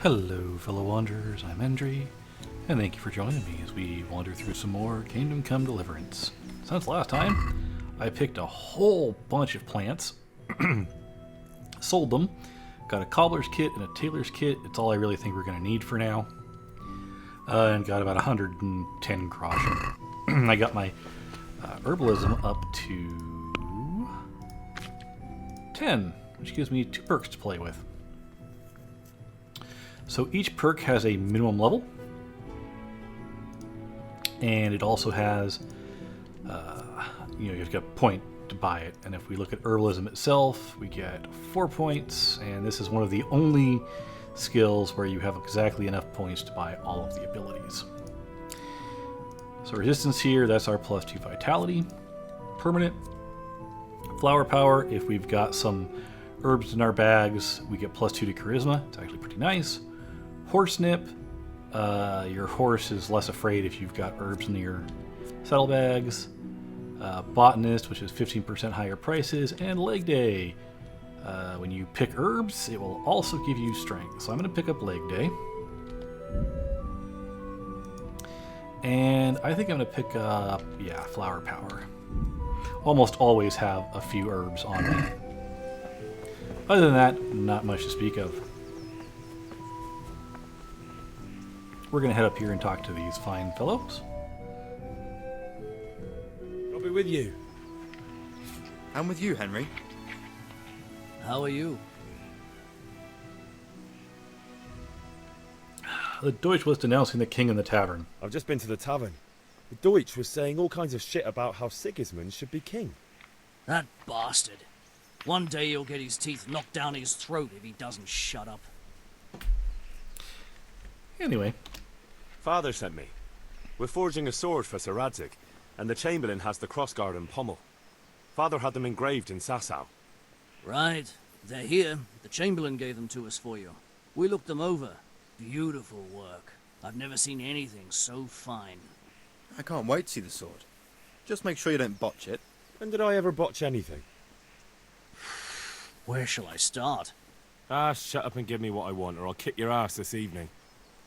Hello, fellow wanderers. I'm Endry, and thank you for joining me as we wander through some more Kingdom Come Deliverance. Since last time, I picked a whole bunch of plants, sold them, got a cobbler's kit and a tailor's kit. It's all I really think we're going to need for now, and got about 110 groschen. I got my herbalism up to 10, which gives me 2 perks to play with. So each perk has a minimum level, and it also has, you've got a point to buy it. And if we look at herbalism itself, we get 4 points, and this is one of the only skills where you have exactly enough points to buy all of the abilities. So resistance here, that's our +2 vitality. Permanent. Flower power, if we've got some herbs in our bags, we get +2 to charisma. It's actually pretty nice. Horse nip, your horse is less afraid if you've got herbs in your saddlebags. Botanist, which is 15% higher prices. And leg day. When you pick herbs, it will also give you strength. So I'm going to pick up leg day. And I think I'm going to pick up, flower power. Almost always have a few herbs on me. Other than that, not much to speak of. We're going to head up here and talk to these fine fellows. I'll be with you. I'm with you, Henry. How are you? The Deutsch was denouncing the king in the tavern. I've just been to the tavern. The Deutsch was saying all kinds of shit about how Sigismund should be king. That bastard. One day he'll get his teeth knocked down his throat if he doesn't shut up. Anyway. Father sent me. We're forging a sword for Sir Radzig, and the Chamberlain has the crossguard and pommel. Father had them engraved in Sasau. Right. They're here. The Chamberlain gave them to us for you. We looked them over. Beautiful work. I've never seen anything so fine. I can't wait to see the sword. Just make sure you don't botch it. When did I ever botch anything? Where shall I start? Shut up and give me what I want, or I'll kick your ass this evening.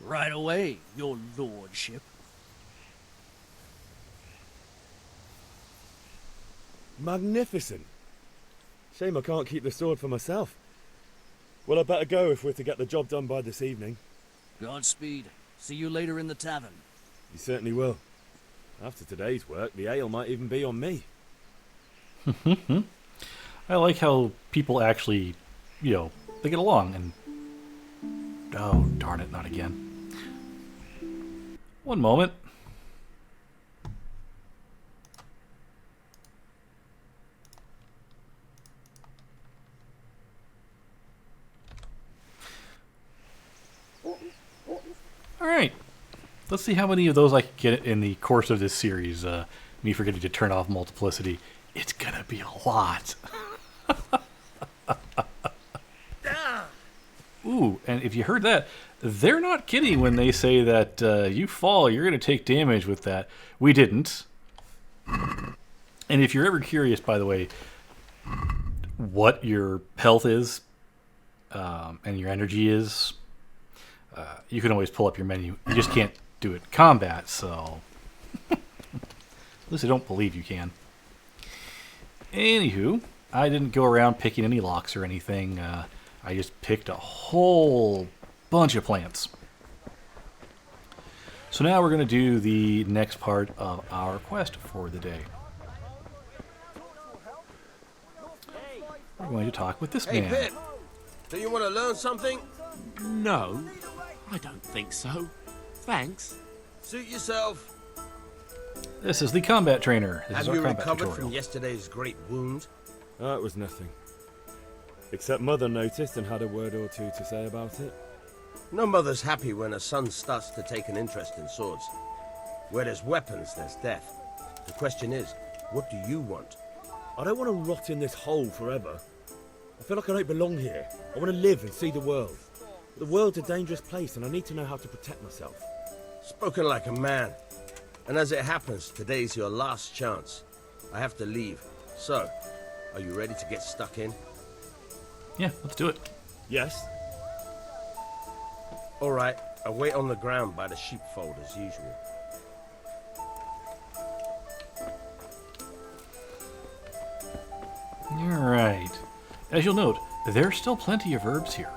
Right away, your lordship. Magnificent. Shame I can't keep the sword for myself. Well, I better go if we're to get the job done by this evening. Godspeed. See you later in the tavern. You certainly will. After today's work, the ale might even be on me. I like how people actually, they get along and... Oh, darn it, not again. One moment. Alright. Let's see how many of those I can get in the course of this series. Me forgetting to turn off multiplicity. It's gonna be a lot. Ooh, and if you heard that, they're not kidding when they say that you fall, you're going to take damage with that. We didn't. And if you're ever curious, by the way, what your health is and your energy is, you can always pull up your menu. You just can't do it in combat, so... At least I don't believe you can. Anywho, I didn't go around picking any locks or anything. I just picked a whole bunch of plants. So now we're going to do the next part of our quest for the day. We're going to talk with this man. Hey, Pip, do you want to learn something? No, I don't think so. Thanks. Suit yourself. This is the combat trainer. This Have is our you combat recovered tutorial. from yesterday's great wound? That was nothing. Except Mother noticed and had a word or two to say about it. No mother's happy when a son starts to take an interest in swords. Where there's weapons, there's death. The question is, what do you want? I don't want to rot in this hole forever. I feel like I don't belong here. I want to live and see the world. The world's a dangerous place and I need to know how to protect myself. Spoken like a man. And as it happens, today's your last chance. I have to leave. So, are you ready to get stuck in? Yeah, let's do it. Yes? All right, I'll wait on the ground by the sheepfold as usual. Alright. As you'll note, there's still plenty of herbs here.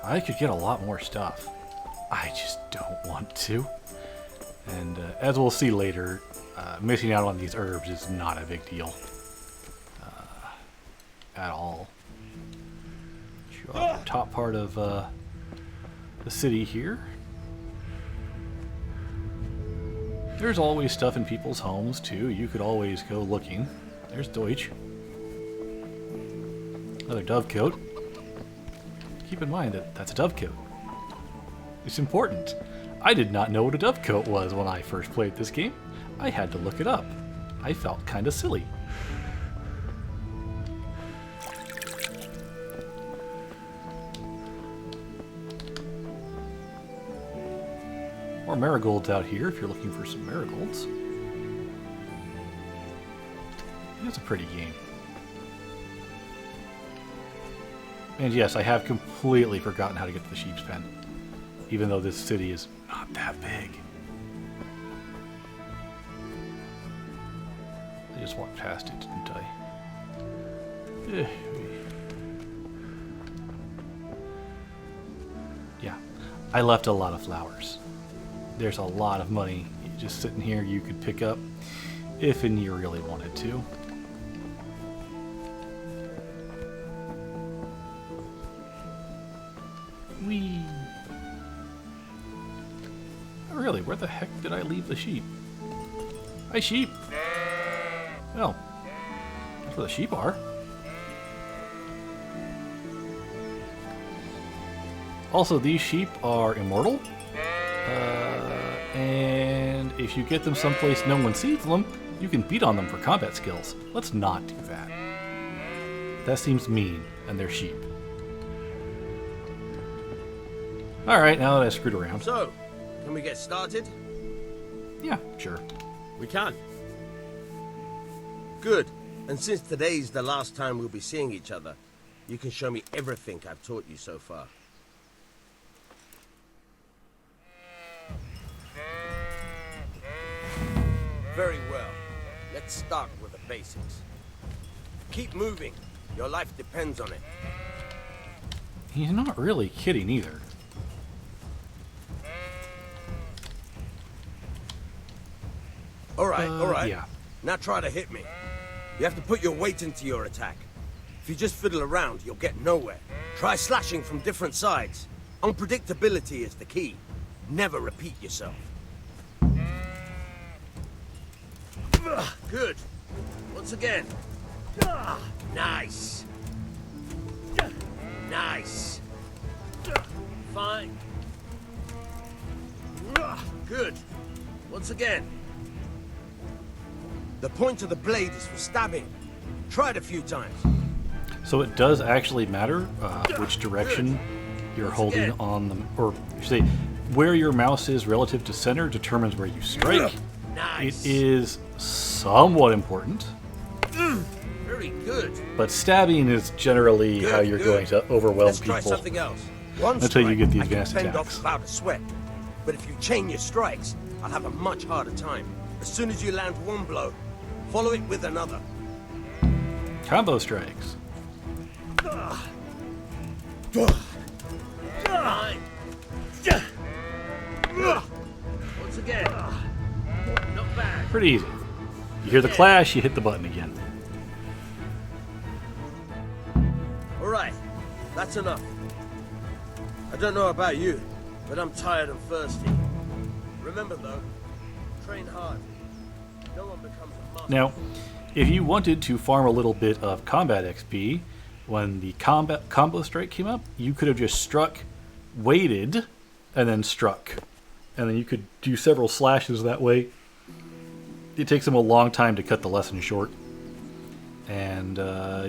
I could get a lot more stuff. I just don't want to. And as we'll see later, missing out on these herbs is not a big deal. At all. Show off the top part of the city here. There's always stuff in people's homes too. You could always go looking. There's Deutsch. Another dovecoat. Keep in mind that that's a dovecoat. It's important. I did not know what a dovecoat was when I first played this game. I had to look it up. I felt kind of silly. More marigolds out here if you're looking for some marigolds. It's a pretty game. And yes, I have completely forgotten how to get to the sheep's pen, even though this city is not that big. I just walked past it, didn't I? Yeah, I left a lot of flowers. There's a lot of money just sitting here you could pick up if and you really wanted to. Whee! Really, where the heck did I leave the sheep? Hi, sheep! Oh, that's where the sheep are. Also, these sheep are immortal. And if you get them someplace no one sees them, you can beat on them for combat skills. Let's not do that. That seems mean, and they're sheep. Alright, now that I screwed around. So, can we get started? Yeah, sure. We can. Good. And since today's the last time we'll be seeing each other, you can show me everything I've taught you so far. Very well. Let's start with the basics. Keep moving. Your life depends on it. He's not really kidding either. All right. Yeah. Now try to hit me. You have to put your weight into your attack. If you just fiddle around, you'll get nowhere. Try slashing from different sides. Unpredictability is the key. Never repeat yourself. Good. Once again. Nice. Nice. Fine. Good. Once again. The point of the blade is for stabbing. Try it a few times. So it does actually matter which direction you're holding on them, or I should say, where your mouse is relative to center determines where you strike. Nice. It is somewhat important. Very good. But stabbing is generally how you're going to overwhelm Let's try people something else. One until you strike, get the I can advanced fend attacks. off without a sweat. But if you chain your strikes, I'll have a much harder time. As soon as you land one blow, follow it with another. Combo strikes. Fine. Once again. Not bad. Pretty easy. You hear the clash, you hit the button again. All right, that's enough. I don't know about you, but I'm tired and thirsty. Remember though, train hard. No one becomes a master. Now, if you wanted to farm a little bit of combat XP, when the combo strike came up, you could have just struck, waited, and then struck. And then you could do several slashes that way. It takes them a long time to cut the lesson short. And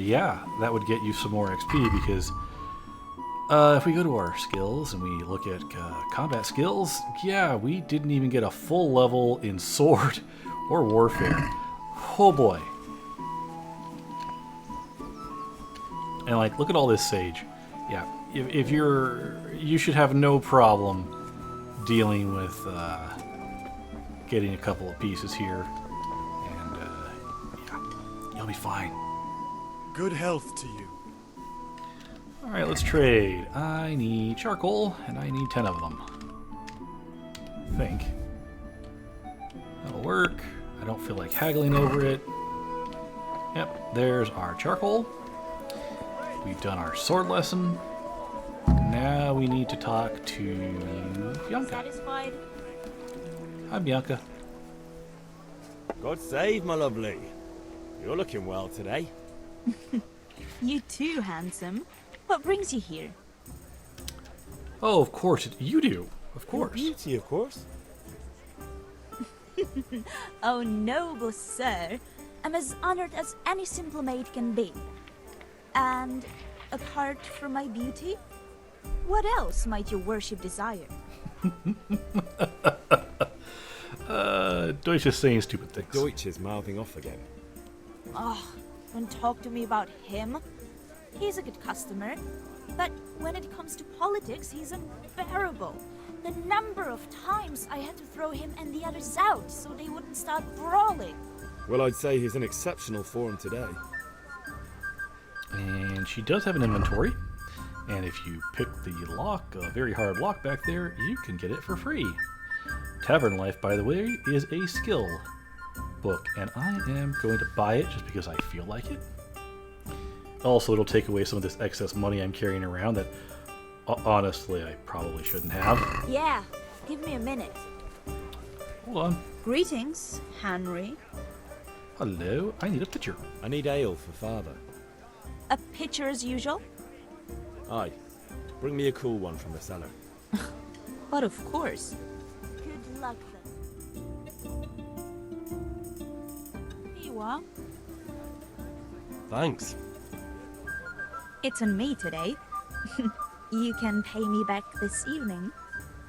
yeah, that would get you some more XP because if we go to our skills and we look at combat skills, yeah, we didn't even get a full level in sword or warfare. Oh boy. And like, look at all this sage. Yeah, if you should have no problem dealing with getting a couple of pieces here, and yeah, you'll be fine. Good health to you. All right, let's trade. I need charcoal, and I need 10 of them. I think that'll work. I don't feel like haggling over it. Yep, there's our charcoal. We've done our sword lesson. Now we need to talk to Bianca. Satisfied? Hi, Bianca. God save, my lovely. You're looking well today. You too, handsome. What brings you here? Oh, of course, you do. Of course. Beauty, of course. Oh, noble sir. I'm as honored as any simple maid can be. And apart from my beauty, what else might your worship desire? Deutsch is saying stupid things. Deutsch is mouthing off again. Oh, don't talk to me about him. He's a good customer. But when it comes to politics, he's unbearable. The number of times I had to throw him and the others out so they wouldn't start brawling. Well, I'd say he's in exceptional form today. And she does have an inventory. And if you pick the lock, a very hard lock back there, you can get it for free. Tavern Life, by the way, is a skill book, and I am going to buy it just because I feel like it. Also, it'll take away some of this excess money I'm carrying around that, honestly, I probably shouldn't have. Yeah, give me a minute. Hold on. Greetings, Henry. Hello, I need a picture. I need ale for father. A pitcher as usual? Aye. Bring me a cool one from the cellar. But of course. Good luck then. Here you are. Thanks. It's on me today. You can pay me back this evening.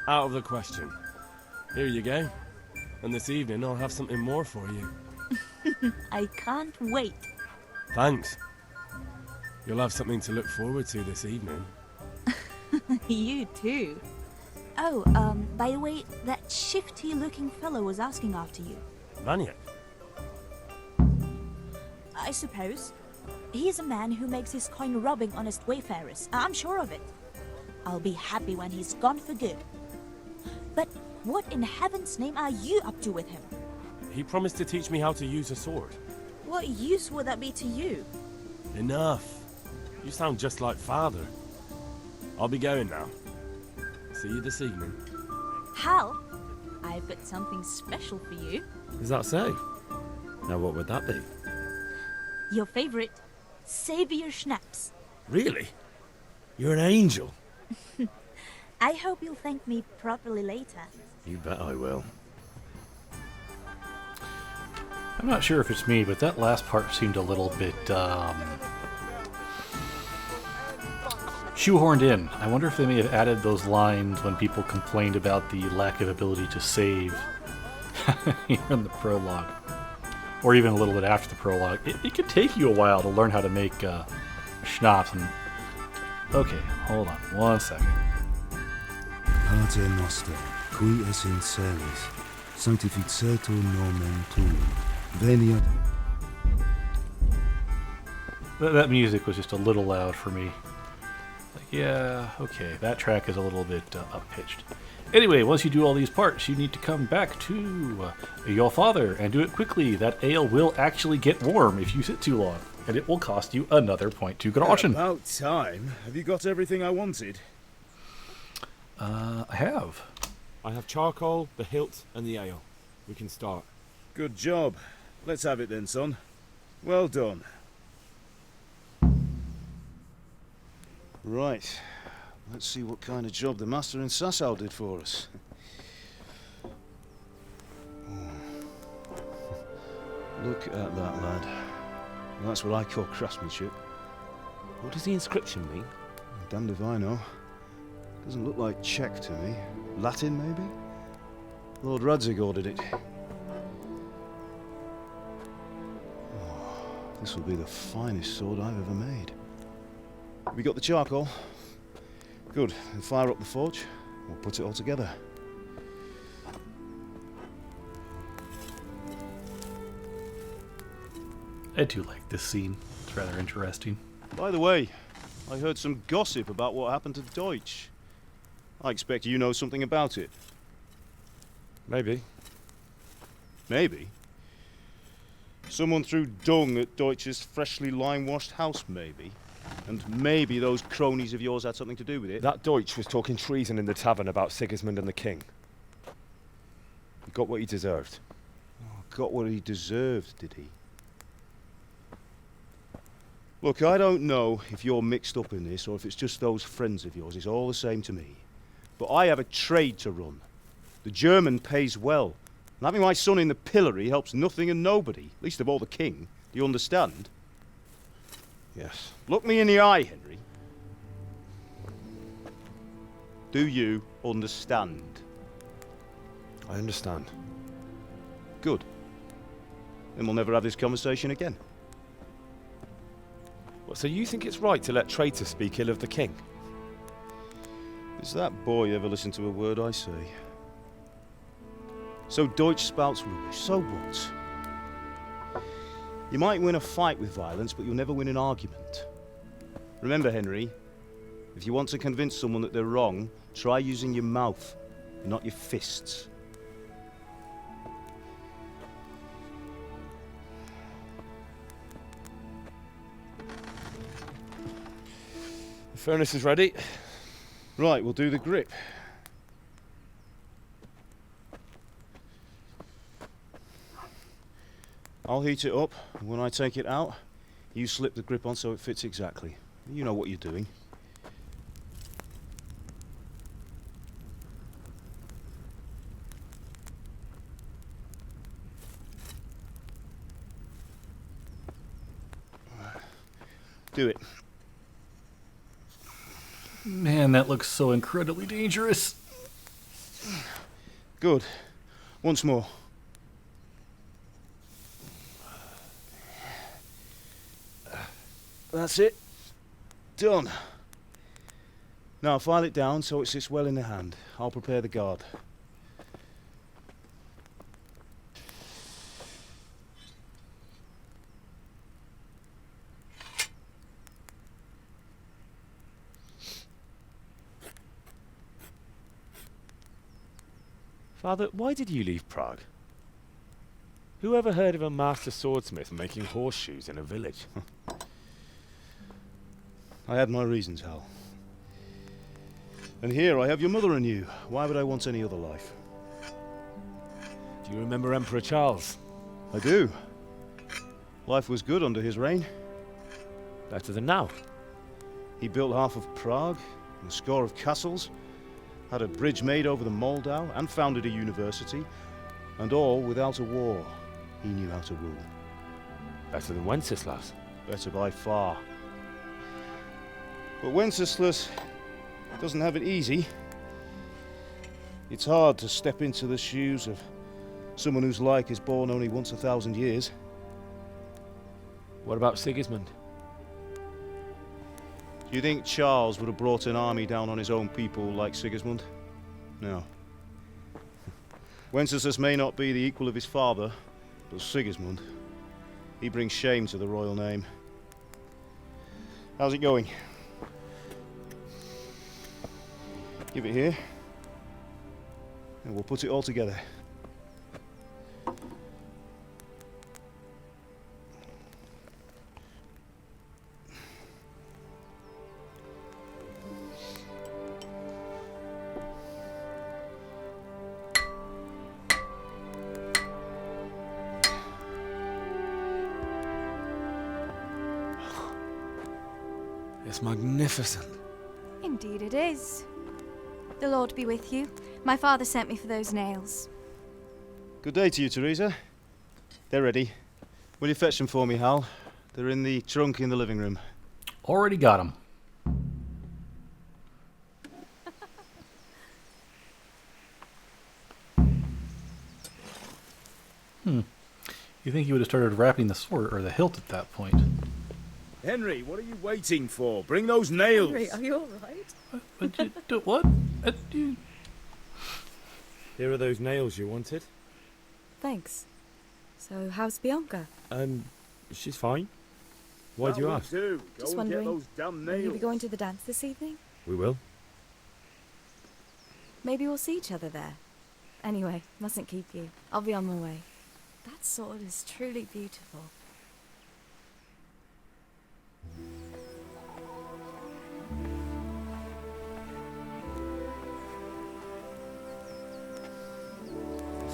Out of the question. Here you go. And this evening I'll have something more for you. I can't wait. Thanks. You'll have something to look forward to this evening. You too. Oh, by the way, that shifty-looking fellow was asking after you. Vanya? I suppose. He's a man who makes his coin robbing honest wayfarers. I'm sure of it. I'll be happy when he's gone for good. But what in heaven's name are you up to with him? He promised to teach me how to use a sword. What use would that be to you? Enough. You sound just like father. I'll be going now. See you this evening. Hal, I've got something special for you. Is that so? Now what would that be? Your favorite, Savior Schnapps. Really? You're an angel. I hope you'll thank me properly later. You bet I will. I'm not sure if it's me, but that last part seemed a little bit shoehorned in. I wonder if they may have added those lines when people complained about the lack of ability to save here in the prologue. Or even a little bit after the prologue. It could take you a while to learn how to make schnapps. And okay, hold on one second. Pater noster, qui es in celis, sanctificetur nomen tuum, veniat... That music was just a little loud for me. Like, yeah, okay, that track is a little bit up-pitched. Anyway, once you do all these parts, you need to come back to your father and do it quickly. That ale will actually get warm if you sit too long, and it will cost you another point to groschen. About time. Have you got everything I wanted? I have. I have charcoal, the hilt, and the ale. We can start. Good job. Let's have it then, son. Well done. Right. Let's see what kind of job the master in Sasau did for us. Look at that, lad. That's what I call craftsmanship. What does the inscription mean? Damned if I know. Doesn't look like Czech to me. Latin, maybe? Lord Radzig ordered it. Oh, this will be the finest sword I've ever made. Have you got the charcoal? Good. Then fire up the forge. We'll put it all together. I do like this scene. It's rather interesting. By the way, I heard some gossip about what happened to Deutsch. I expect you know something about it. Maybe. Maybe. Someone threw dung at Deutsch's freshly lime-washed house, maybe. And maybe those cronies of yours had something to do with it. That Deutsch was talking treason in the tavern about Sigismund and the king. He got what he deserved. Oh, got what he deserved, did he? Look, I don't know if you're mixed up in this or if it's just those friends of yours. It's all the same to me. But I have a trade to run. The German pays well. And having my son in the pillory helps nothing and nobody, least of all the king. Do you understand? Yes. Look me in the eye, Henry. Do you understand? I understand. Good. Then we'll never have this conversation again. Well, so you think it's right to let traitors speak ill of the king? Does that boy ever listen to a word I say? So Deutsch spouts rubbish, so what? You might win a fight with violence, but you'll never win an argument. Remember, Henry, if you want to convince someone that they're wrong, try using your mouth, not your fists. The furnace is ready. Right, we'll do the grip. I'll heat it up, and when I take it out, you slip the grip on so it fits exactly. You know what you're doing. Do it. Man, that looks so incredibly dangerous. Good. Once more. That's it. Done. Now file it down so it sits well in the hand. I'll prepare the guard. Father, why did you leave Prague? Who ever heard of a master swordsmith making horseshoes in a village? I had my reasons, Hal. And here I have your mother and you. Why would I want any other life? Do you remember Emperor Charles? I do. Life was good under his reign. Better than now. He built half of Prague, and a score of castles, had a bridge made over the Moldau, and founded a university, and all without a war. He knew how to rule. Better than Wenceslas. Better by far. But Wenceslas doesn't have it easy. It's hard to step into the shoes of someone whose like is born only once 1,000 years. What about Sigismund? Do you think Charles would have brought an army down on his own people like Sigismund? No. Wenceslas may not be the equal of his father, but Sigismund, he brings shame to the royal name. How's it going? Give it here, and we'll put it all together. It's magnificent. Indeed it is. The Lord be with you. My father sent me for those nails. Good day to you, Teresa. They're ready. Will you fetch them for me, Hal? They're in the trunk in the living room. Already got them. You think he would have started wrapping the sword or the hilt at that point? Henry, what are you waiting for? Bring those nails! Henry, are you alright? What? Here are those nails you wanted. Thanks. So, how's Bianca? She's fine. Why do you ask? Just wondering, will you be going to the dance this evening? We will. Maybe we'll see each other there. Anyway, mustn't keep you. I'll be on my way. That sword is truly beautiful.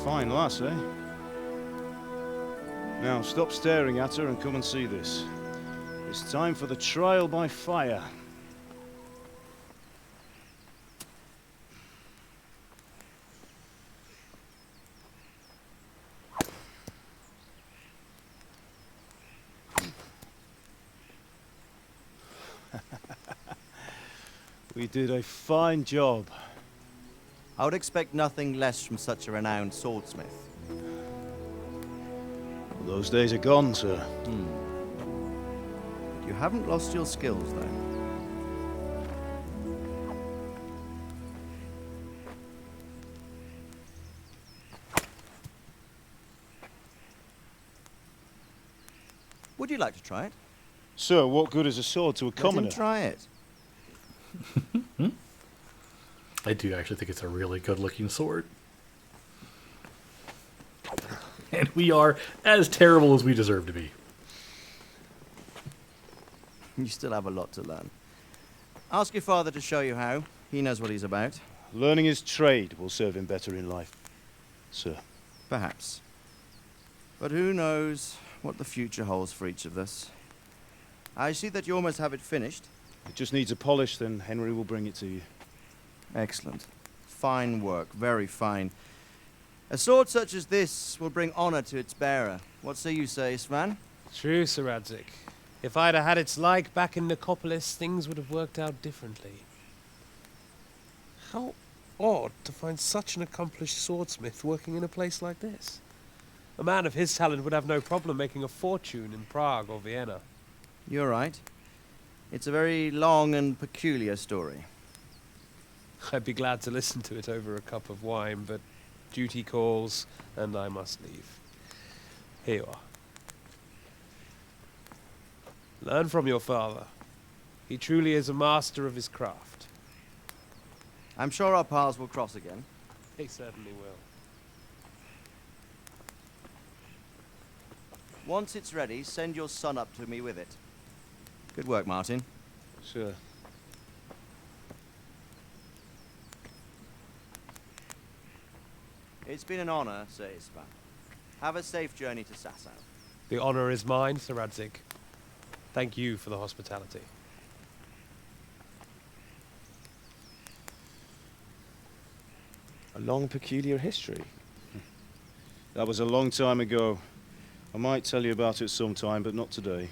Fine lass, eh? Now, stop staring at her and come and see this. It's time for the trial by fire. We did a fine job. I would expect nothing less from such a renowned swordsmith. Well, those days are gone, sir. You haven't lost your skills, though. Would you like to try it? Sir, what good is a sword to a commoner? Let him try it. I do actually think it's a really good-looking sword. And we are as terrible as we deserve to be. You still have a lot to learn. Ask your father to show you how. He knows what he's about. Learning his trade will serve him better in life, sir. Perhaps. But who knows what the future holds for each of us. I see that you almost have it finished. It just needs a polish, then Henry will bring it to you. Excellent. Fine work, very fine. A sword such as this will bring honor to its bearer. What say you, Svan? True, Sir Radzik. If I'd have had its like back in Nicopolis, things would have worked out differently. How odd to find such an accomplished swordsmith working in a place like this. A man of his talent would have no problem making a fortune in Prague or Vienna. You're right. It's a very long and peculiar story. I'd be glad to listen to it over a cup of wine, but duty calls, and I must leave. Here you are. Learn from your father. He truly is a master of his craft. I'm sure our paths will cross again. He certainly will. Once it's ready, send your son up to me with it. Good work, Martin. Sure. It's been an honor, Sir Ispan. Have a safe journey to Sasau. The honor is mine, Sir Radzik. Thank you for the hospitality. A long, peculiar history. That was a long time ago. I might tell you about it sometime, but not today.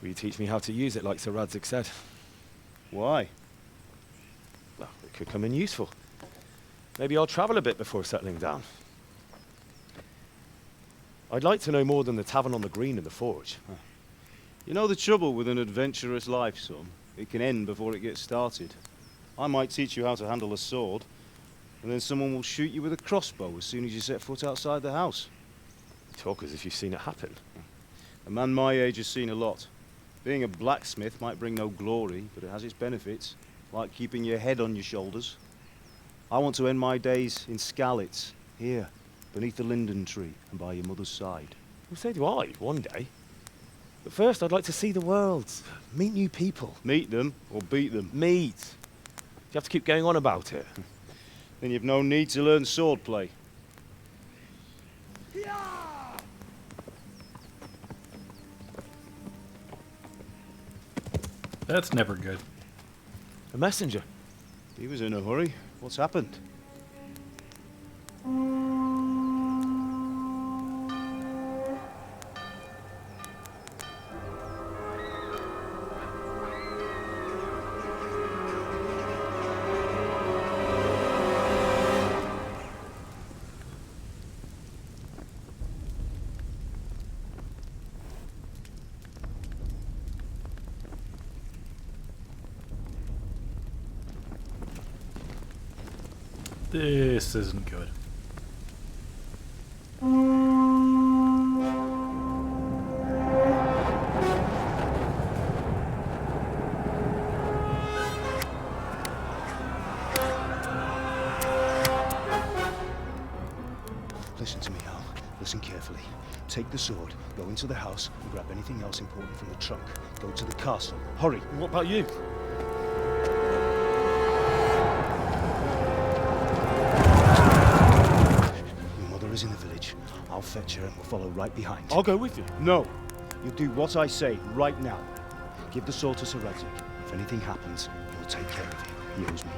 Will you teach me how to use it, like Sir Radzik said? Why? Well, it could come in useful. Maybe I'll travel a bit before settling down. I'd like to know more than the tavern on the green and the forge. You know the trouble with an adventurous life, son? It can end before it gets started. I might teach you how to handle a sword, and then someone will shoot you with a crossbow as soon as you set foot outside the house. You talk as if you've seen it happen. A man my age has seen a lot. Being a blacksmith might bring no glory, but it has its benefits, like keeping your head on your shoulders. I want to end my days in Skalitz, here, beneath the linden tree and by your mother's side. Well, so do I, one day. But first, I'd like to see the world, meet new people. Meet them or beat them? Meet. Do you have to keep going on about it? Then you've no need to learn swordplay. That's never good. A messenger. He was in a hurry. What's happened? This isn't good. Listen to me, Al. Listen carefully. Take the sword, go into the house, and grab anything else important from the trunk. Go to the castle. Hurry. What about you? Your mother is in the village. I'll fetch her and we'll follow right behind. I'll go with you. No. You do what I say right now. Give the sword to Sir Radzik. If anything happens, he'll take care of you. He owes me.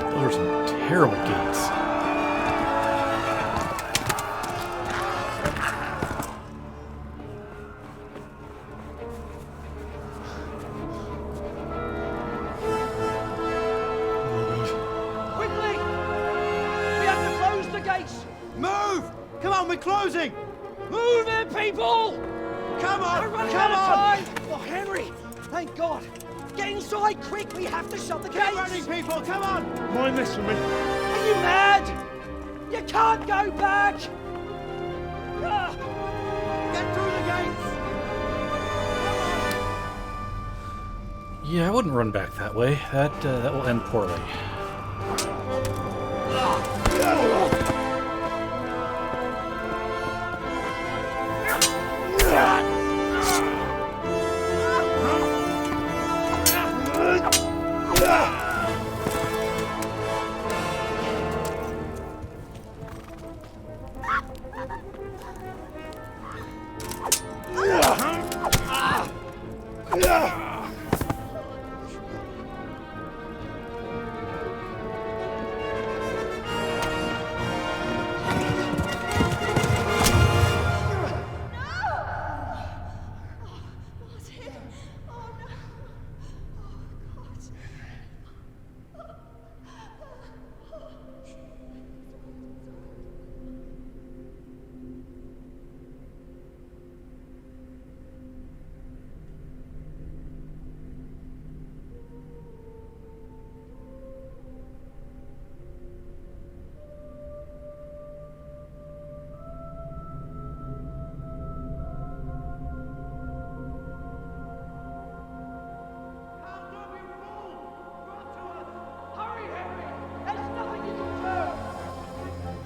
Those are some terrible gates. Quickly! We have to close the gates! Move! Come on, we're closing! Move it, people! Come on! We're running Come out of on! time! Oh, Henry! Thank God! Get inside, quick! We have to shut the gates! Get running, people! Come on! Mind this for me. Are you mad? You can't go back! Ah! Get through the gates! Yeah, I wouldn't run back that way. That will end poorly.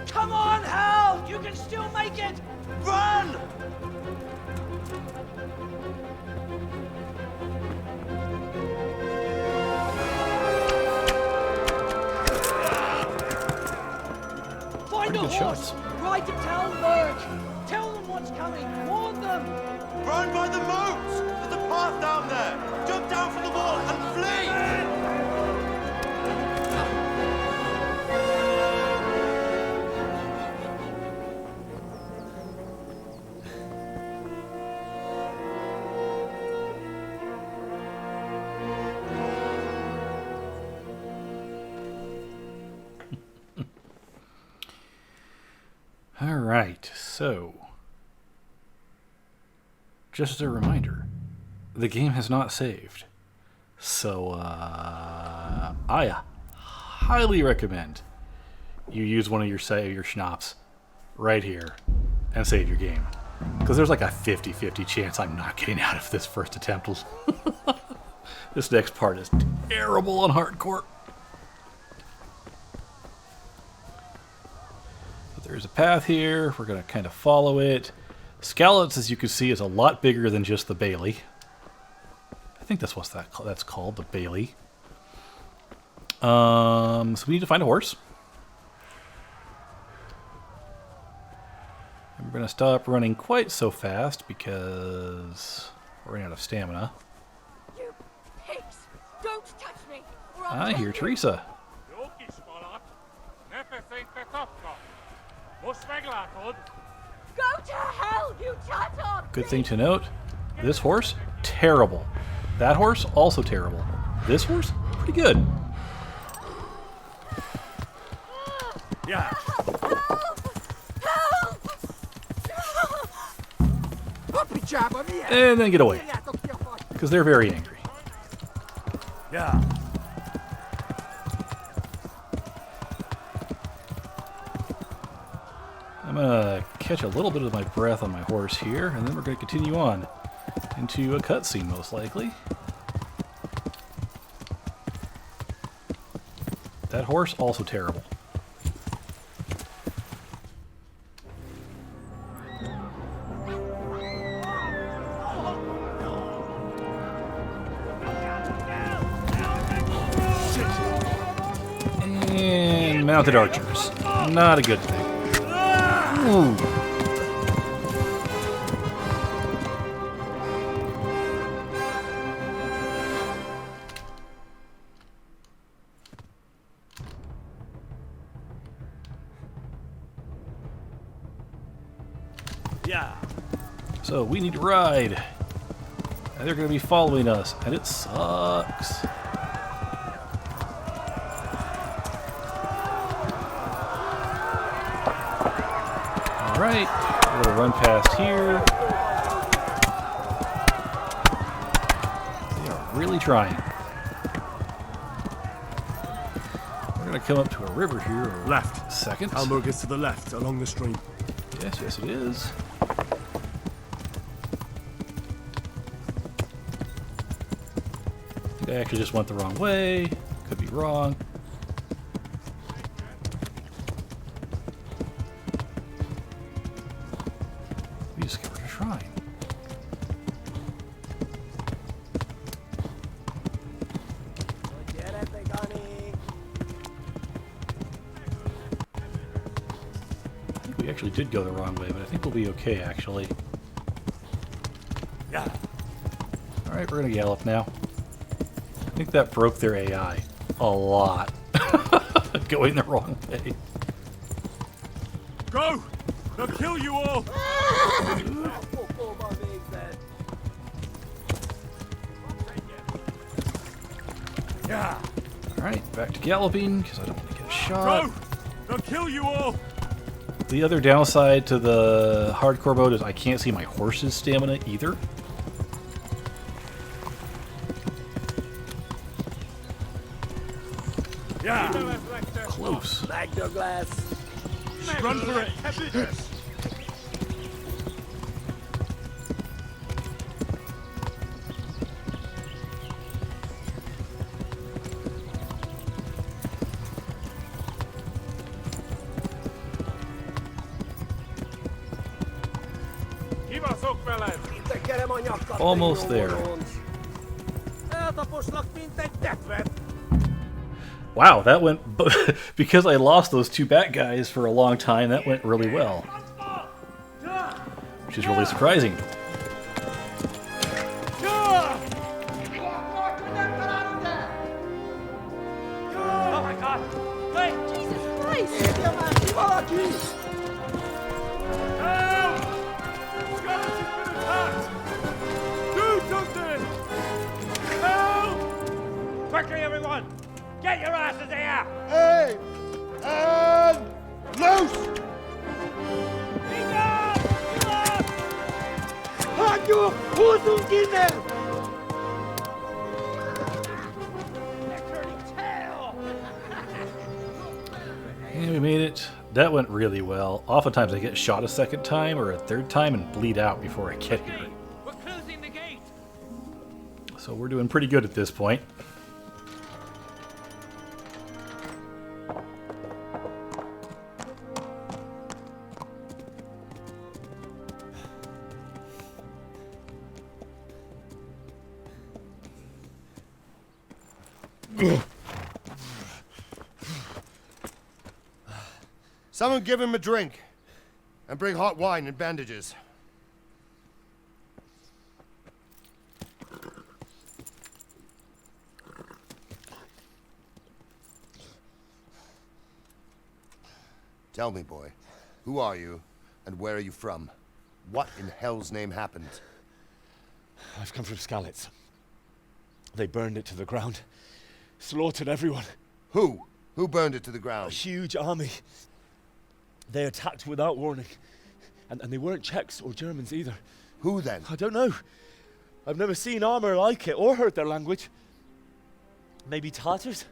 Come on, Hal! You can still make it! Run! Find a Pretty good horse! shots. Ride to Talberg! Tell them what's coming! Warn them! Run by the moat! There's a path down there! Jump down from the wall and flee! All right, so just as a reminder, the game has not saved. So I highly recommend you use one of your schnapps right here and save your game. Because there's like a 50-50 chance I'm not getting out of this first attempt. This next part is terrible on hardcore. But there's a path here. We're going to kind of follow it. Skalitz, as you can see, is a lot bigger than just the Bailey. I think that's what that's called, the Bailey. So we need to find a horse. And we're going to stop running quite so fast because we're running out of stamina. You pigs! Don't touch me! Or I'll I hear Teresa. Go to hell, you tatar! Good thing to note, this horse, terrible. That horse, also terrible. This horse, pretty good. Yeah. and then get away. Because they're very angry. Yeah. I'm going to catch a little bit of my breath on my horse here, and then we're going to continue on into a cutscene, most likely. That horse, also terrible. And mounted archers. Not a good thing. Ooh. Yeah. So we need to ride. And they're going to be following us, and it sucks. Alright, we're going to run past here. They are really trying. We're going to come up to a river here. Left. Second. Almurg is to the left, along the stream. Yes, it is. I think I actually just went the wrong way. Could be wrong. We discovered a shrine. I think we actually did go the wrong way, but I think we'll be okay, actually. Yeah. Alright, we're gonna gallop now. I think that broke their AI a lot. Going the wrong way. Go! They'll kill you all! Yeah. Alright, back to galloping, because I don't want to get shot. Go! They'll kill you all! The other downside to the hardcore mode is I can't see my horse's stamina either. Yeah. Close. Run for it. Almost there. Wow, that went... because I lost those two bat guys for a long time, that went really well. Which is really surprising. Oh my god! Wait! Jesus Christ! Help! Scarlet has been attacked! Do something! Help! Quickly, everyone! Get your asses here! Hey! And loose! Hajo, Hosungine! And we made it. That went really well. Oftentimes I get shot a second time or a third time and bleed out before I get here. We're closing the gate! So we're doing pretty good at this point. Someone give him a drink. And bring hot wine and bandages. Tell me, boy, who are you, and where are you from? What in hell's name happened? I've come from Skalitz. They burned it to the ground. Slaughtered everyone. Who? Who burned it to the A ground? huge army. They attacked without warning. And they weren't Czechs or Germans either. Who then? I don't know. I've never seen armor like it or heard their language. Maybe Tartars?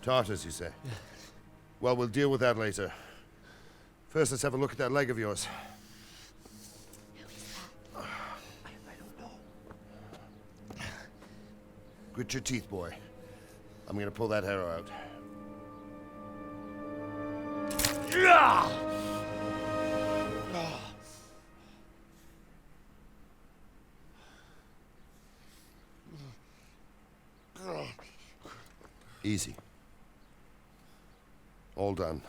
Tartars, you say? Well, we'll deal with that later. First, let's have a look at that leg of yours. Grit your teeth, boy. I'm gonna pull that arrow out. Easy. All done.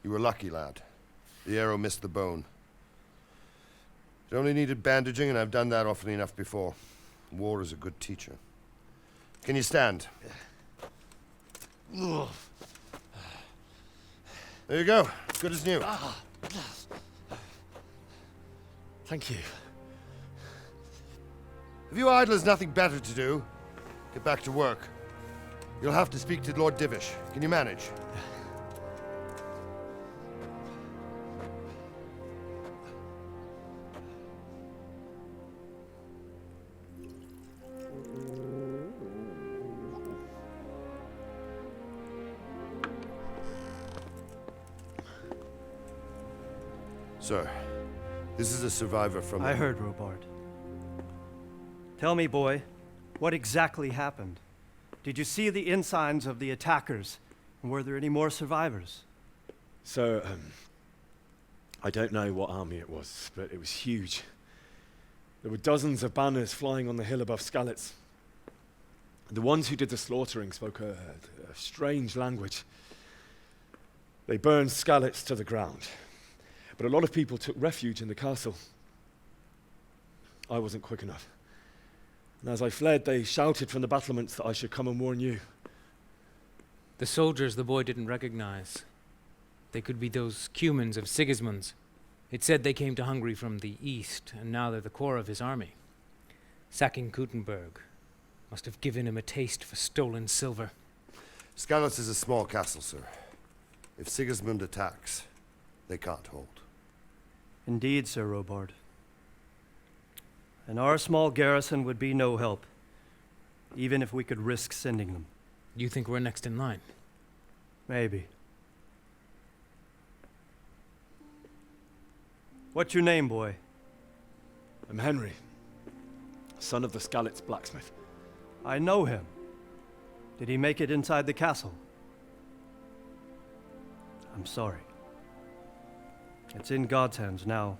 You were lucky, lad. The arrow missed the bone. It only needed bandaging, and I've done that often enough before. War is a good teacher. Can you stand? There you go. Good as new. Thank you. If you idlers nothing better to do, get back to work. You'll have to speak to Lord Divish. Can you manage? Sir, this is a survivor from... I heard, Robard. Tell me, boy, what exactly happened? Did you see the ensigns of the attackers? And were there any more survivors? So, I don't know what army it was, but it was huge. There were dozens of banners flying on the hill above Skalitz. The ones who did the slaughtering spoke a strange language. They burned Skalitz to the ground. But a lot of people took refuge in the castle. I wasn't quick enough. And as I fled, they shouted from the battlements that I should come and warn you. The soldiers the boy didn't recognize. They could be those Cumans of Sigismund's. It said they came to Hungary from the east, and now they're the core of his army. Sacking Kuttenberg must have given him a taste for stolen silver. Skalitz is a small castle, sir. If Sigismund attacks, they can't hold. Indeed, Sir Robard. And our small garrison would be no help, even if we could risk sending them. You think we're next in line? Maybe. What's your name, boy? I'm Henry, son of the Skalitz blacksmith. I know him. Did he make it inside the castle? I'm sorry. It's in God's hands now.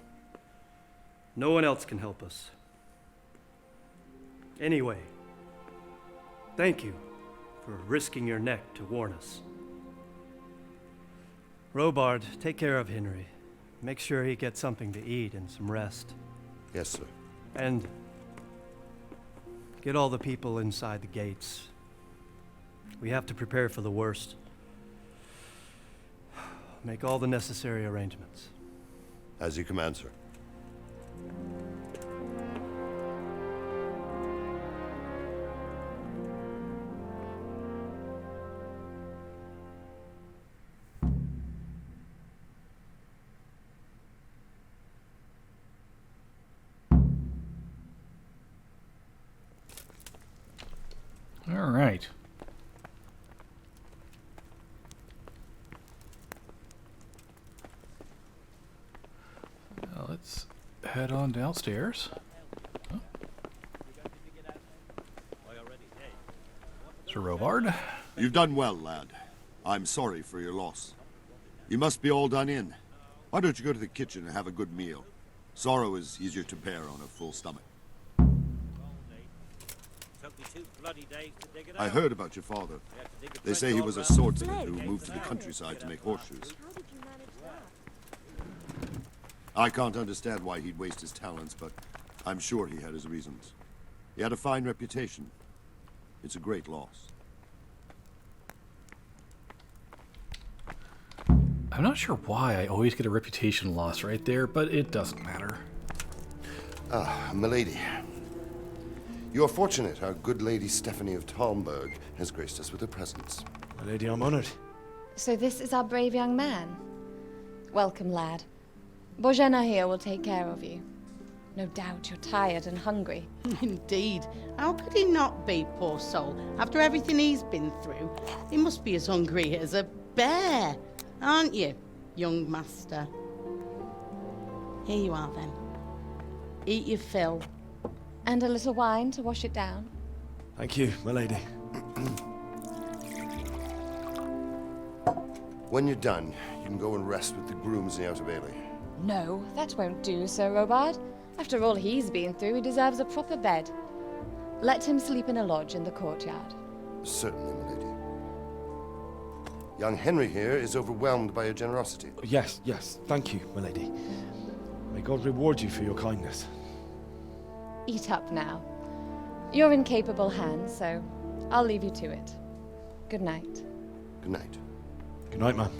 No one else can help us. Anyway, thank you for risking your neck to warn us. Robard, take care of Henry. Make sure he gets something to eat and some rest. Yes, sir. And get all the people inside the gates. We have to prepare for the worst. Make all the necessary arrangements. As you command, sir. All right. Now let's head on downstairs. Oh. Sir Robard. You've done well, lad. I'm sorry for your loss. You must be all done in. Why don't you go to the kitchen and have a good meal? Sorrow is easier to bear on a full stomach. I heard about your father. They say he was a swordsman who moved to the countryside to make horseshoes. I can't understand why he'd waste his talents, but I'm sure he had his reasons. He had a fine reputation. It's a great loss. I'm not sure why I always get a reputation loss right there, but it doesn't matter. Ah, milady. You are fortunate our good lady Stephanie of Talmberg has graced us with her presence. My lady, I'm honored. So this is our brave young man. Welcome, lad. Bojena here will take care of you. No doubt you're tired and hungry. Indeed. How could he not be, poor soul? After everything he's been through, he must be as hungry as a bear, aren't you, young master? Here you are, then. Eat your fill. And a little wine to wash it down. Thank you, my lady. When you're done, you can go and rest with the grooms in the Outer Bailey. No, that won't do, Sir Robard. After all he's been through, he deserves a proper bed. Let him sleep in a lodge in the courtyard. Certainly, my lady. Young Henry here is overwhelmed by your generosity. Yes, yes. Thank you, my lady. May God reward you for your kindness. Eat up now. You're in capable hands, so I'll leave you to it. Good night. Good night. Good night, man.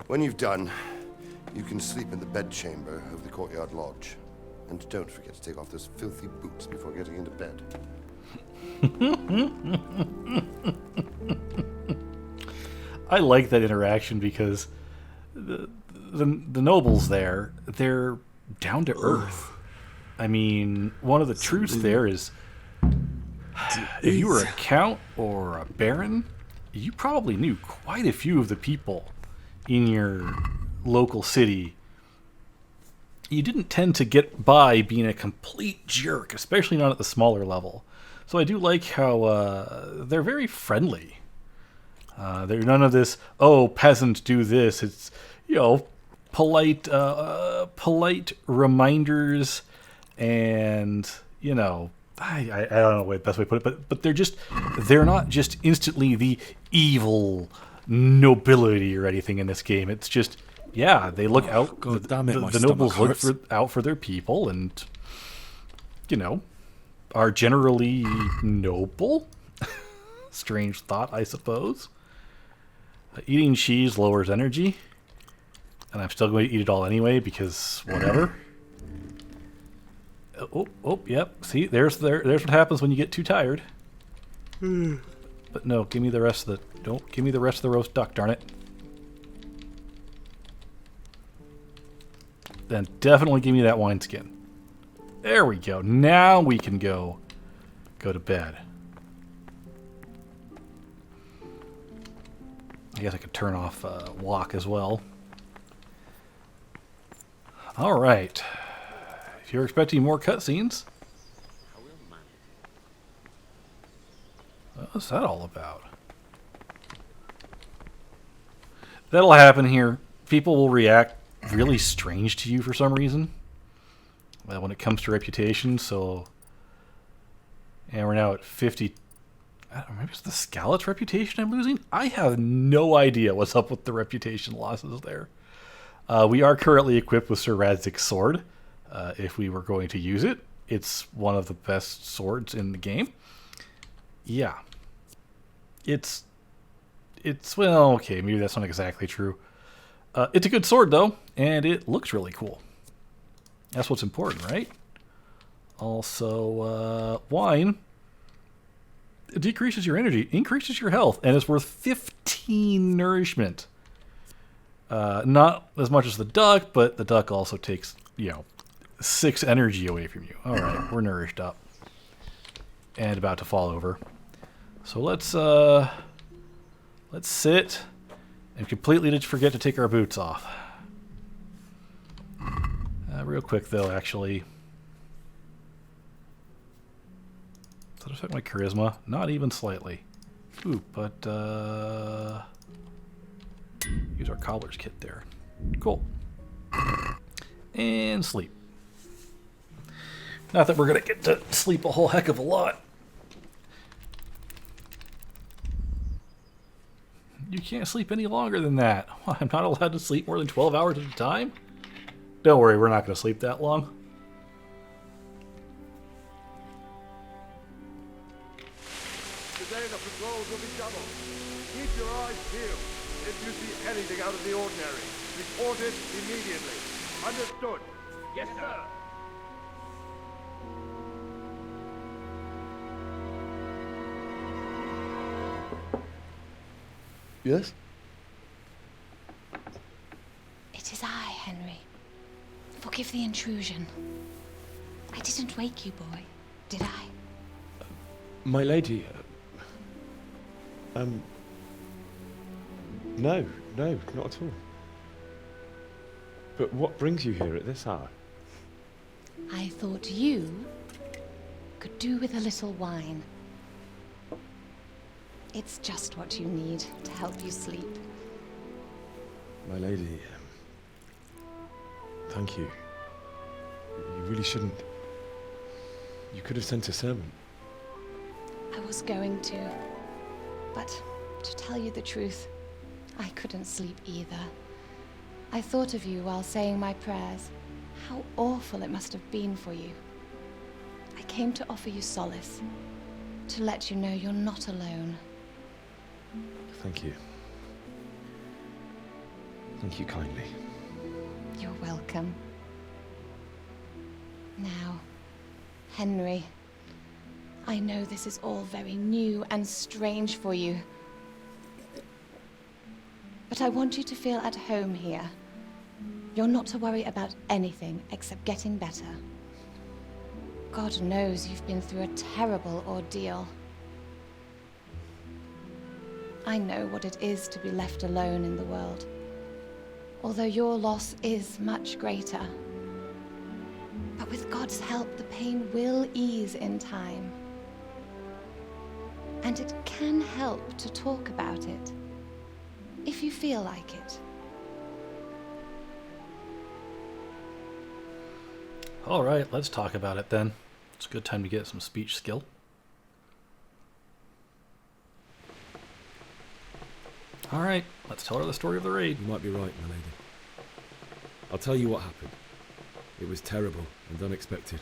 When you've done, you can sleep in the bedchamber of the courtyard lodge. And don't forget to take off those filthy boots before getting into bed. I like that interaction because the nobles there, they're down to earth. I mean, one of the truths there is if you were a count or a baron, you probably knew quite a few of the people in your local city. You didn't tend to get by being a complete jerk, especially not at the smaller level. So I do like how they're very friendly. They're none of this, oh, peasant, do this. It's, you know, polite reminders, and, you know, I don't know what the best way to put it, but they're not just instantly the evil nobility or anything in this game. It's just, yeah, they look out. God damn it, the nobles look out for their people, and, you know, are generally noble. Strange thought, I suppose. Eating cheese lowers energy, and I'm still going to eat it all anyway because whatever. Yep. See, there's what happens when you get too tired. But no, give me the rest of the. Don't give me the rest of the roast duck, darn it. Then definitely give me that wineskin. There we go. Now we can go to bed. I guess I could turn off walk as well. All right. If you're expecting more cutscenes, what's that all about? That'll happen here. People will react really strange to you for some reason when it comes to reputation. So, and we're now at 50. I don't know, maybe it's the Scallop's reputation I'm losing? I have no idea what's up with the reputation losses there. We are currently equipped with Sir Radzik's sword. If we were going to use it, it's one of the best swords in the game. Yeah. It's well, okay, maybe that's not exactly true. It's a good sword, though, and it looks really cool. That's what's important, right? Also, wine. It decreases your energy, increases your health, and is worth 15 nourishment. Not as much as the duck, but the duck also takes, 6 energy away from you. All right, we're nourished up and about to fall over. So let's sit and completely just forget to take our boots off. Real quick though, actually. Does that affect my charisma? Not even slightly. Ooh, but use our cobbler's kit there. Cool. And sleep. Not that we're gonna get to sleep a whole heck of a lot. You can't sleep any longer than that. I'm not allowed to sleep more than 12 hours at a time? Don't worry, we're not going to sleep that long. Today the patrols will be doubled. Keep your eyes peeled. If you see anything out of the ordinary, report it immediately. Understood? Yes, sir. Yes? It is I, Henry. Forgive the intrusion. I didn't wake you, boy, did I? My lady, no, not at all. But what brings you here at this hour? I thought you could do with a little wine. It's just what you need to help you sleep. My lady, thank you. You really shouldn't. You could have sent a servant. I was going to, but to tell you the truth, I couldn't sleep either. I thought of you while saying my prayers. How awful it must have been for you. I came to offer you solace, to let you know you're not alone. Thank you. Thank you kindly. You're welcome. Now, Henry, I know this is all very new and strange for you. But I want you to feel at home here. You're not to worry about anything except getting better. God knows you've been through a terrible ordeal. I know what it is to be left alone in the world, although your loss is much greater. But with God's help, the pain will ease in time. And it can help to talk about it, if you feel like it. All right, let's talk about it then. It's a good time to get some speech skill. All right, let's tell her the story of the raid. You might be right, my lady. I'll tell you what happened. It was terrible and unexpected.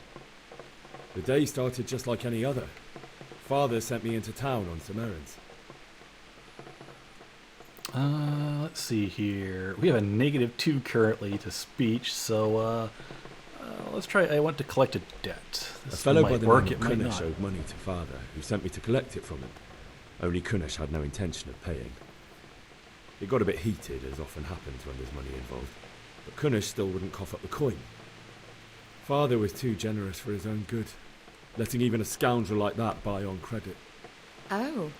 The day started just like any other. Father sent me into town on some errands. Let's see here. We have a -2 currently to speech, so let's try. I want to collect a debt. A fellow by the name of it might Kunish not. owed money to Father, who sent me to collect it from him. Only Kunish had no intention of paying. It got a bit heated, as often happens when there's money involved, but Kunish still wouldn't cough up the coin. Father was too generous for his own good, letting even a scoundrel like that buy on credit. Oh.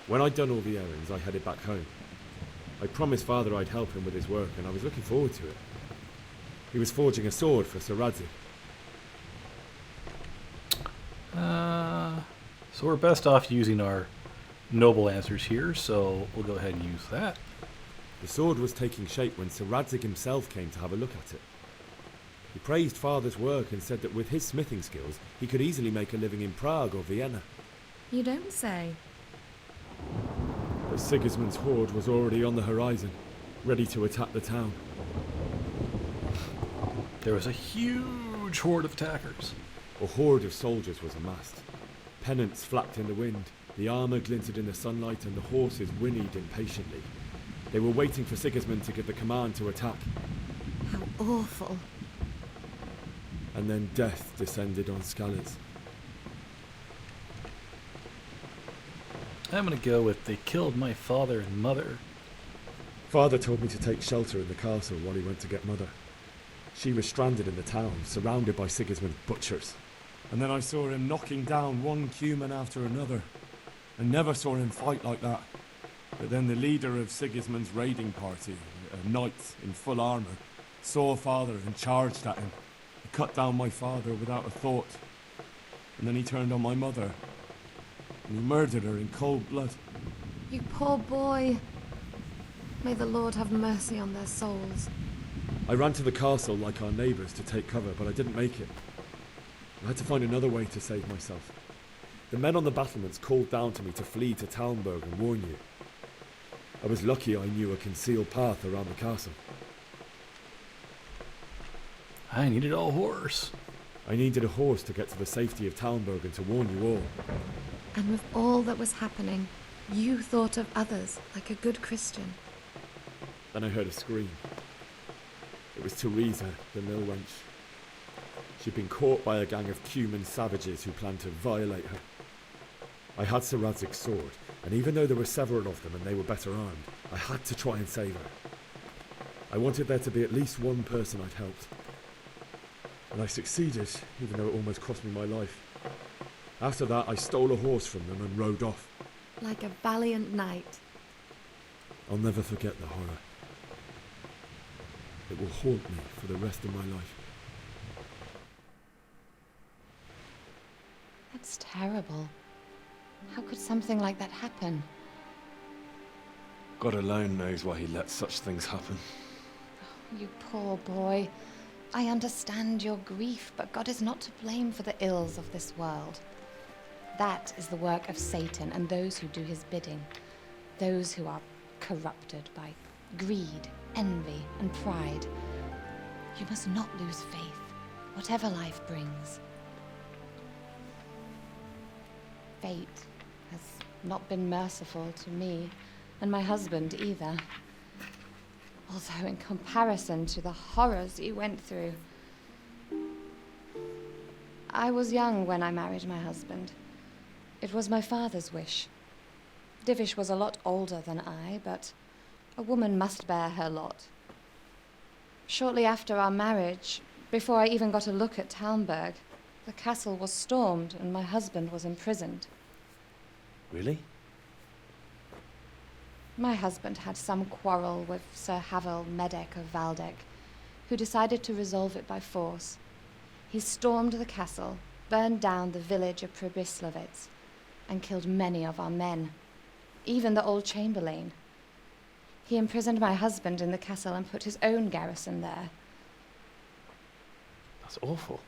When I'd done all the errands, I headed back home. I promised Father I'd help him with his work, and I was looking forward to it. He was forging a sword for Sir Radzik. So we're best off using our noble answers here, so we'll go ahead and use that. The sword was taking shape when Sir Radzik himself came to have a look at it. He praised Father's work and said that with his smithing skills, he could easily make a living in Prague or Vienna. You don't say. But Sigismund's horde was already on the horizon, ready to attack the town. There was a huge horde of attackers. A horde of soldiers was amassed. Pennants flapped in the wind, the armour glinted in the sunlight, and the horses whinnied impatiently. They were waiting for Sigismund to give the command to attack. How awful. And then death descended on Skalitz. I'm gonna go with they killed my father and mother. Father told me to take shelter in the castle while he went to get Mother. She was stranded in the town, surrounded by Sigismund's butchers. And then I saw him knocking down one Cuman after another. I never saw him fight like that. But then the leader of Sigismund's raiding party, a knight in full armour, saw Father and charged at him. He cut down my father without a thought. And then he turned on my mother. And he murdered her in cold blood. You poor boy. May the Lord have mercy on their souls. I ran to the castle like our neighbours to take cover, but I didn't make it. I had to find another way to save myself. The men on the battlements called down to me to flee to Talmberg and warn you. I was lucky I knew a concealed path around the castle. I needed a horse. I needed a horse to get to the safety of Talmberg and to warn you all. And with all that was happening, you thought of others like a good Christian. Then I heard a scream. It was Teresa, the mill wench. She'd been caught by a gang of Cuman savages who planned to violate her. I had Sir Radzig's sword, and even though there were several of them and they were better armed, I had to try and save her. I wanted there to be at least one person I'd helped. And I succeeded, even though it almost cost me my life. After that, I stole a horse from them and rode off. Like a valiant knight. I'll never forget the horror. It will haunt me for the rest of my life. That's terrible. How could something like that happen? God alone knows why he lets such things happen. You poor boy. I understand your grief, but God is not to blame for the ills of this world. That is the work of Satan and those who do his bidding. Those who are corrupted by greed, envy, and pride. You must not lose faith, whatever life brings. Fate has not been merciful to me, and my husband either. Although in comparison to the horrors you went through. I was young when I married my husband. It was my father's wish. Divish was a lot older than I, but a woman must bear her lot. Shortly after our marriage, before I even got a look at Talmberg, the castle was stormed and my husband was imprisoned. Really? My husband had some quarrel with Sir Havel Medek of Valdek, who decided to resolve it by force. He stormed the castle, burned down the village of Pribyslavitz, and killed many of our men, even the old chamberlain. He imprisoned my husband in the castle and put his own garrison there. That's awful.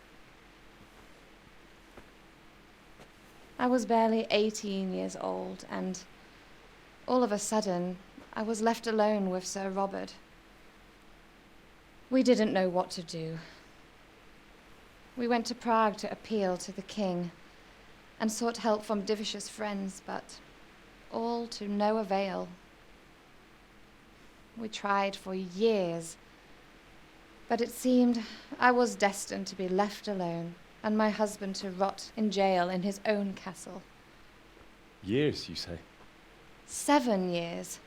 I was barely 18 years old, and all of a sudden, I was left alone with Sir Robert. We didn't know what to do. We went to Prague to appeal to the king and sought help from Divish's friends, but all to no avail. We tried for years, but it seemed I was destined to be left alone and my husband to rot in jail in his own castle. Years, you say? 7 years.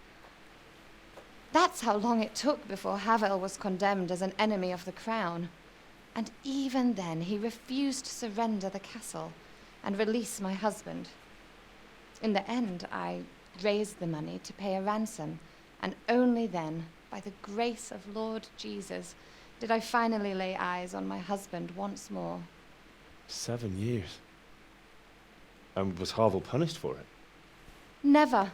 That's how long it took before Havel was condemned as an enemy of the crown. And even then, he refused to surrender the castle and release my husband. In the end, I raised the money to pay a ransom, and only then, by the grace of Lord Jesus, did I finally lay eyes on my husband once more. 7 years? And was Havel punished for it? Never.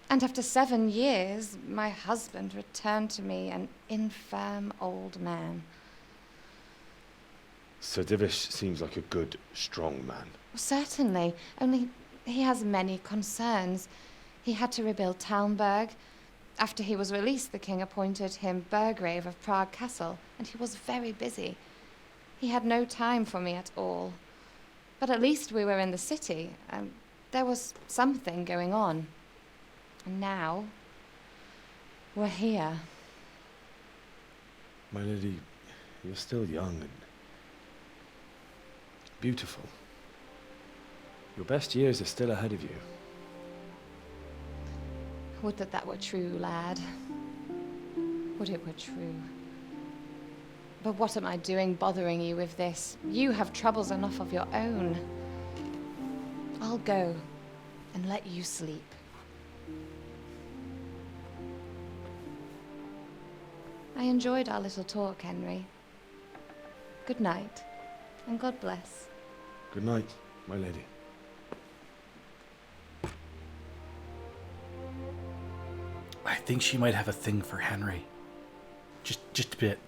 And after 7 years, my husband returned to me an infirm old man. Sir Divish seems like a good, strong man. Certainly, only he has many concerns. He had to rebuild Talmberg. After he was released, the king appointed him Burgrave of Prague Castle, and he was very busy. He had no time for me at all. But at least we were in the city, and there was something going on. And now, we're here. My lady, you're still young and beautiful. Your best years are still ahead of you. Would that that were true, lad. Would it were true. But what am I doing bothering you with this? You have troubles enough of your own. I'll go and let you sleep. I enjoyed our little talk, Henry. Good night, and God bless. Good night, my lady. I think she might have a thing for Henry. Just a bit.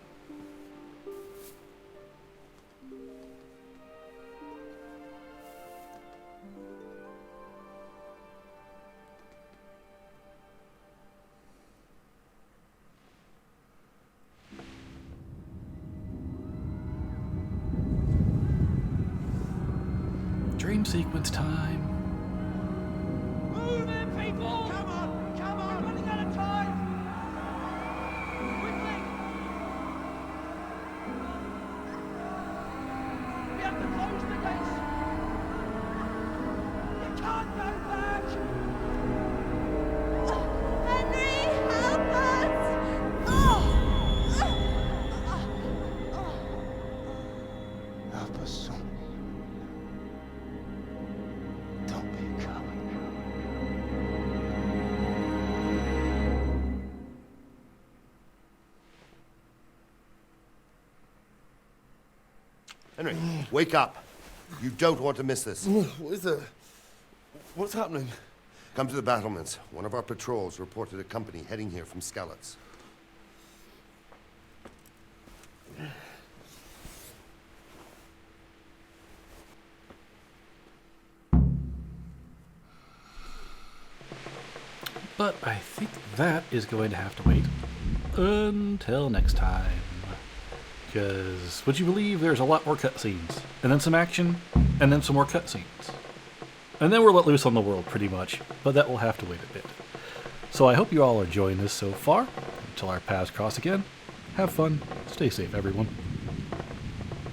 Dream sequence time. Move in, people! Come on! Come on! We're running out of time! Quickly! We have to close the gates! Henry, wake up. You don't want to miss this. What is it? What's happening? Come to the battlements. One of our patrols reported a company heading here from Skalitz. But I think that is going to have to wait until next time. Because, would you believe there's a lot more cutscenes? And then some action, and then some more cutscenes. And then we're let loose on the world, pretty much. But that will have to wait a bit. So I hope you all are enjoying this so far. Until our paths cross again, have fun, stay safe, everyone.